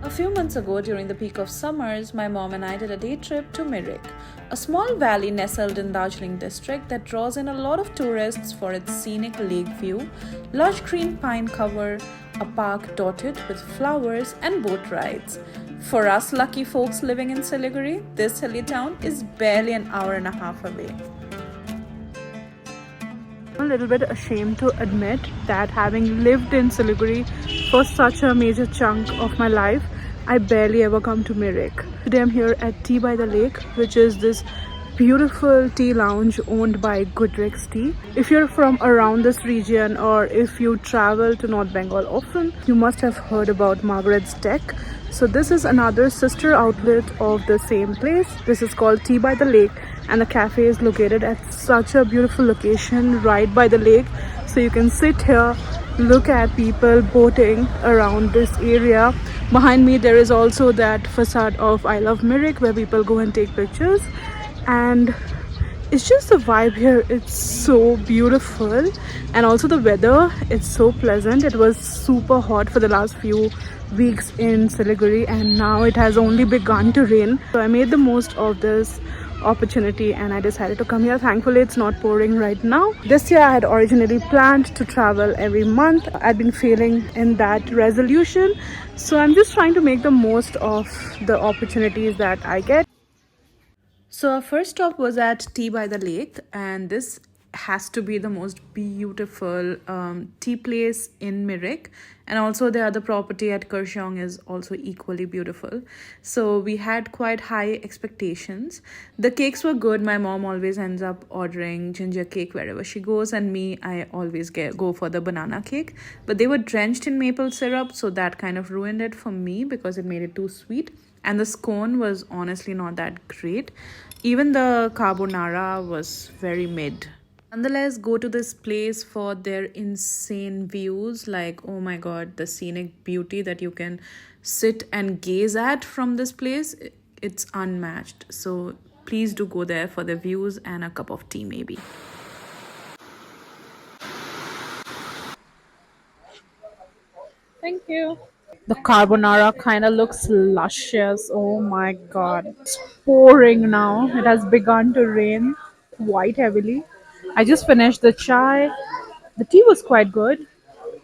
A few months ago, during the peak of summers, my mom and I did a day trip to Mirik, a small valley nestled in Darjeeling district that draws in a lot of tourists for its scenic lake view, lush green pine cover, a park dotted with flowers, and boat rides. For us lucky folks living in Siliguri, this hilly town is barely an hour and a half away. I'm a little bit ashamed to admit that having lived in Siliguri for such a major chunk of my life, I barely ever come to Mirik. Today I'm here at Tea by the Lake, which is this beautiful tea lounge owned by Goodricke Tea. If you're from around this region or if you travel to North Bengal often, you must have heard about Margaret's Tech. So this is another sister outlet of the same place. This is called Tea by the Lake, and the cafe is located at such a beautiful location right by the lake. So you can sit here, look at people boating around this area. Behind me there is also that facade of I Love Mirik where people go and take pictures, and it's just the vibe here. It's so beautiful, and also the weather, it's so pleasant. It was super hot for the last few weeks in Siliguri, and now it has only begun to rain. So I made the most of this opportunity and I decided to come here. Thankfully it's not pouring right now. This year I had originally planned to travel every month. I'd been failing in that resolution, so I'm just trying to make the most of the opportunities that I get. So our first stop was at Tea by the Lake, and this has to be the most beautiful tea place in Mirik, and also the other property at Kershong is also equally beautiful. So we had quite high expectations. The cakes were good. My mom always ends up ordering ginger cake wherever she goes, and me, I always go for the banana cake, but they were drenched in maple syrup, so that kind of ruined it for me because it made it too sweet. And the scone was honestly not that great. Even the carbonara was very mid. Nonetheless, go to this place for their insane views. Like, oh my god, the scenic beauty that you can sit and gaze at from this place, it's unmatched. So please do go there for the views and a cup of tea maybe. Thank you. The carbonara kind of looks luscious. Oh my god. It's pouring now. It has begun to rain quite heavily. I just finished the chai. The tea was quite good,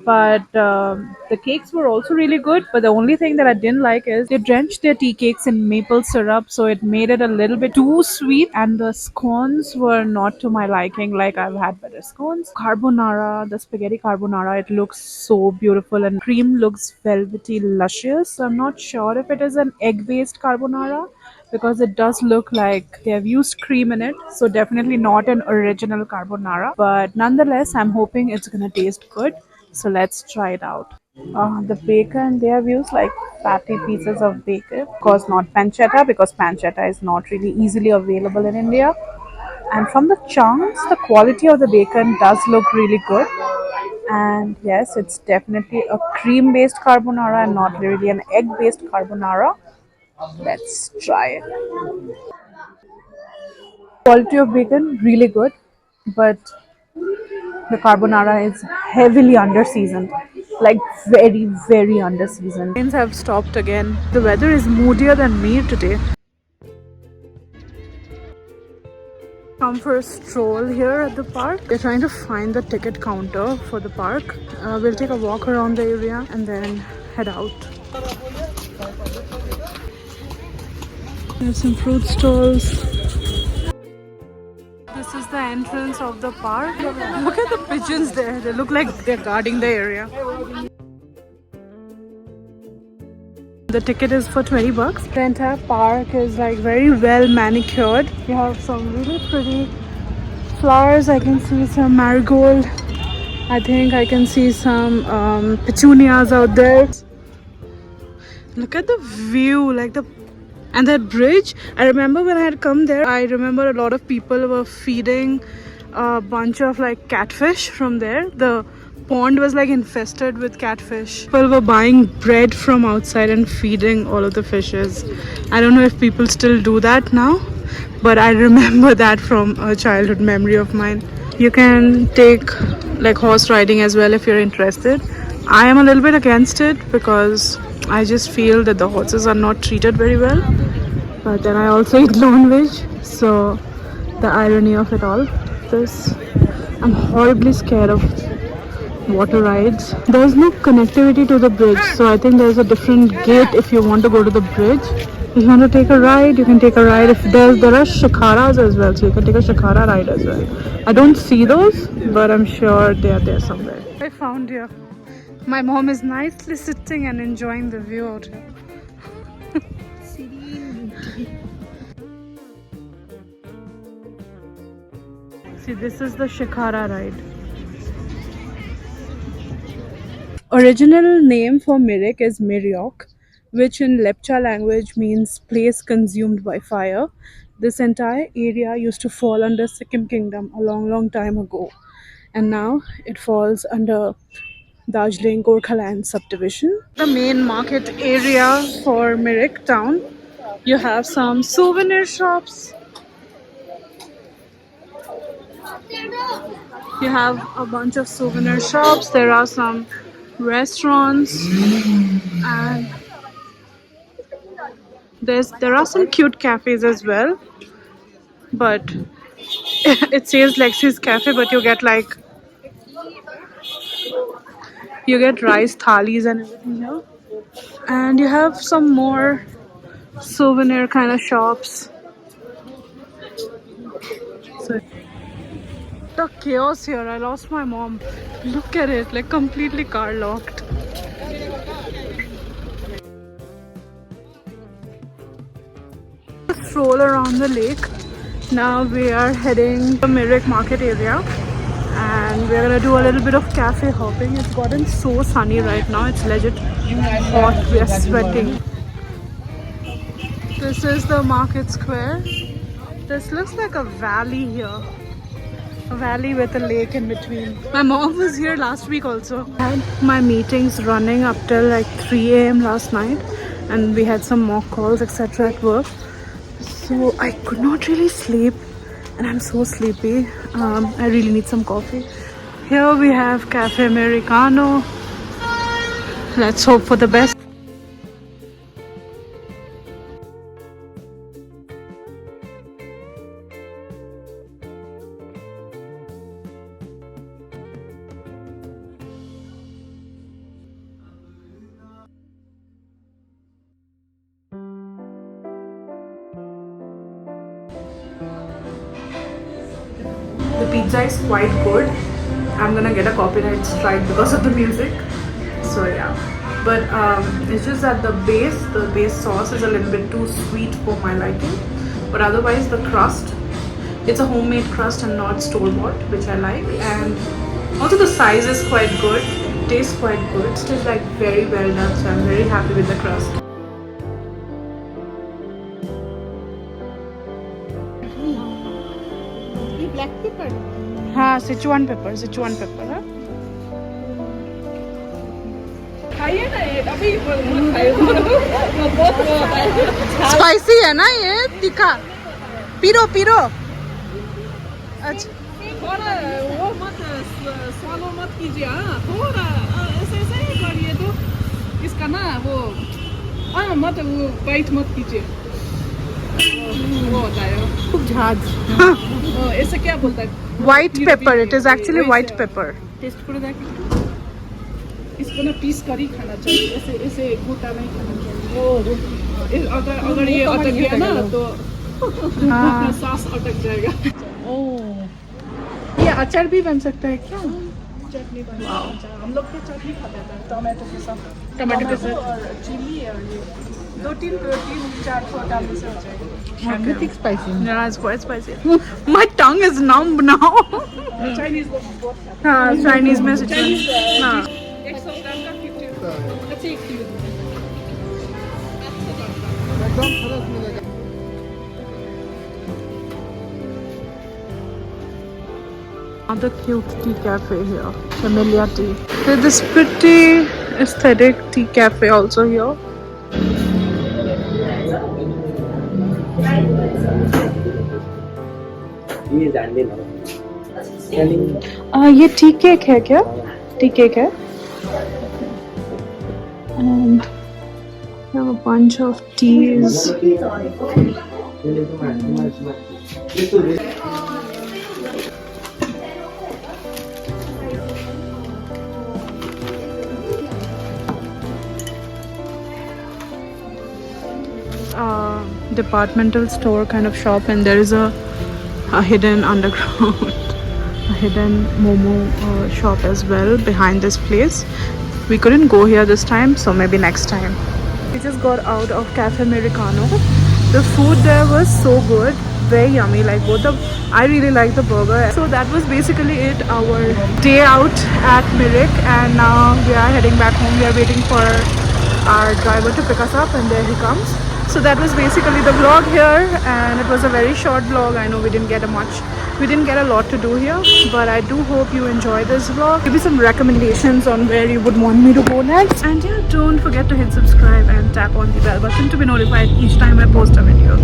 but the cakes were also really good. But the only thing that I didn't like is they drenched their tea cakes in maple syrup, so it made it a little bit too sweet, and the scones were not to my liking. Like, I've had better scones. Carbonara, the spaghetti carbonara, it looks so beautiful, and cream looks velvety luscious. So I'm not sure if it is an egg based carbonara, because it does look like they have used cream in it, so definitely not an original carbonara, but nonetheless I'm hoping it's gonna taste good. So let's try it out. The bacon, they have used like fatty pieces of bacon, of course not pancetta, because pancetta is not really easily available in India. And from the chunks, the quality of the bacon does look really good. And yes, it's definitely a cream based carbonara and not really an egg based carbonara. Let's try it. Quality of bacon really good, but the carbonara is heavily under seasoned, like very under seasoned. Rains have stopped again. The weather is moodier than me today. Come for a stroll here at the park. We're trying to find the ticket counter for the park. We'll take a walk around the area and then head out. There's some fruit stalls. This is the entrance of the park. Look at the pigeons there. They look like they're guarding the area. The ticket is for 20 bucks. The entire park is like very well manicured. You have some really pretty flowers. I can see some marigold. I think I can see some petunias out there. Look at the view, like and that bridge. I remember when I had come there, I remember a lot of people were feeding a bunch of like catfish from there. The pond was like infested with catfish. People were buying bread from outside and feeding all of the fishes. I don't know if people still do that now, but I remember that from a childhood memory of mine. You can take like horse riding as well if you're interested. I am a little bit against it because I just feel that the horses are not treated very well. But then I also eat non-veg, so the irony of it all. This, I'm horribly scared of water rides. There's no connectivity to the bridge, so I think there's a different gate if you want to go to the bridge. If you want to take a ride, you can take a ride. If there are shikaras as well, so you can take a shikara ride as well. I don't see those, but I'm sure they are there somewhere. I found here. My mom is nicely sitting and enjoying the view out here. See, this is the shikara ride. Original name for Mirik is Miryok, which in Lepcha language means place consumed by fire. This entire area used to fall under Sikkim Kingdom a long time ago, and now it falls under Darjeeling Gorkhaland subdivision. The main market area for Mirik town. You have some souvenir shops. You have a bunch of souvenir shops. There are some restaurants, and there are some cute cafes as well. But it says Lexi's Cafe, but you get rice thalis and everything here. And you have some more souvenir kind of shops. So the chaos here. I lost my mom. Look at it, like completely car locked. Stroll around the lake. Now we are heading to the Mirik market area, and we're gonna do a little bit of cafe hopping. It's gotten so sunny right now. It's legit hot. We are sweating. This is the market square. This looks like a valley here. A valley with a lake in between. My mom was here last week also. I had my meetings running up till like 3 a.m. last night, and we had some mock calls etc. at work. So I could not really sleep, and I'm so sleepy. I really need some coffee. Here we have Cafe Miricano. Let's hope for the best. The pizza is quite good. I'm gonna get a copyright strike because of the music. So yeah, but it's just that the base sauce is a little bit too sweet for my liking. But otherwise, the crust, it's a homemade crust and not store bought, which I like. And also the size is quite good. It tastes quite good. It is like very well done. So I'm very happy with the crust. Black pepper. हाँ, Sichuan pepper, हाँ? खाइए ना ये अभी मत खाइए बहुत spicy है ना ये, तीखा? पीरो अच्छा थोड़ा वो मत स्वालो मत कीजिए हाँ थोड़ा ऐसे ऐसे ही करिए तो इसका ना वो मत वो बाइट मत कीजिए वो होता है खूब झाझ ऐसे क्या बोलता है white pepper, it is actually white pepper. Taste करो जाके इसको ना पीस कर ही खाना चाहिए ऐसे ऐसे गोटा नहीं खाना चाहिए अगर ये अटक गया ना तो सांस अटक जाएगा ये अचार भी बन सकता है क्या? चटनी बन हम लोग तो चटनी खाते हैं टमाटो के साथ टमाटो के साथ और चिली और ये दो तीन चार फोर डालने से हो जाएगा Everything spicy. Yeah, it's quite spicy. My tongue is numb now. Chinese लोग बहुत खाते हाँ, Chinese में हाँ. हैं 100 ग्राम का 50 अच्छा एक kilo Another cute tea cafe here, Camellia Tea. There's this pretty aesthetic tea cafe also here. ये जान लेना ये टी केक है क्या? टी केक है. We have a bunch of teas. Departmental store kind of shop, and there is a hidden underground a hidden momo shop as well behind this place. We couldn't go here this time, so maybe next time. We just got out of Cafe Miricano. The food there was so good, very yummy. Like I really like the burger. So that was basically it, our day out at Mirik, and now we are heading back home. We are waiting for our driver to pick us up, and there he comes. So that was basically the vlog here, and it was a very short vlog. I know we didn't get a lot to do here, but I do hope you enjoy this vlog. Give me some recommendations on where you would want me to go next, and yeah, don't forget to hit subscribe and tap on the bell button to be notified each time I post a video.